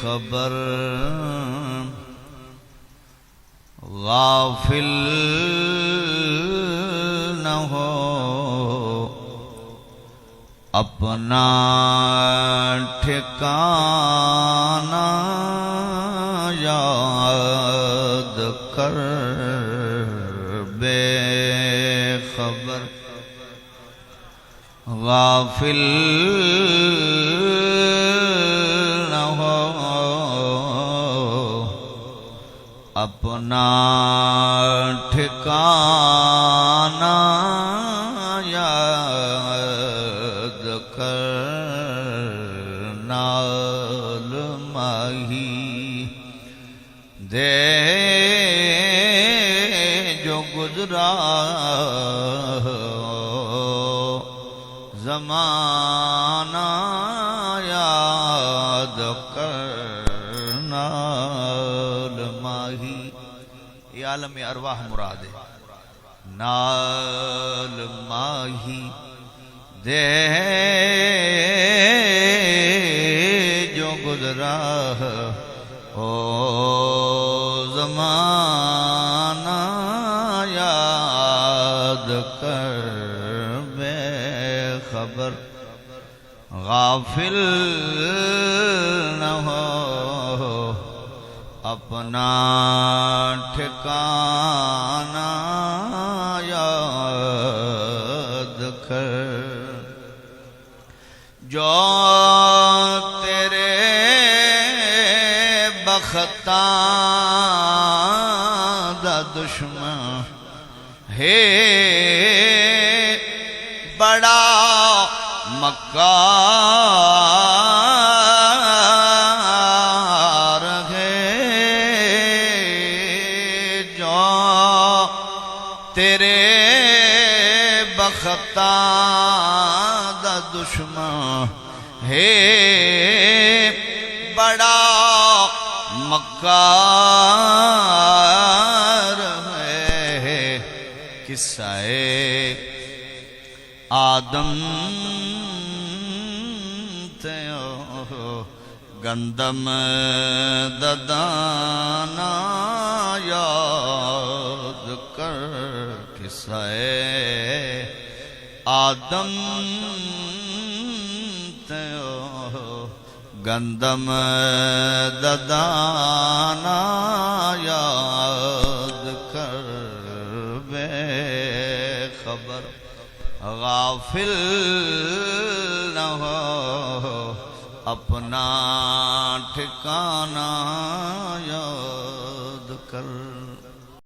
خبر غافل نہ ہو اپنا ٹھکانہ یاد کر بے خبر غافل نہ ہو اپنا ٹھکانہ یاد کر نال ماہی دے جو گزرا زمانہ یاد کر نال ماہی یہ عالم ارواح مراد ہے نال ماہی دے جو گزرا او زمانہ یاد کر بے خبر غافل نہ ہو اپنا ٹھکانہ یاد کر جو تیرے بختاں دا دشمن ہے بڑا مکار ہے جو تیرے بختاں دا دشمن ہے بڑا مکار ہے قصہ آدم گندم ددانا یاد کر قصہ آدم گندم ددانا یاد کر بے خبر غافل نہ ہو اپنا ٹھکانہ یاد کر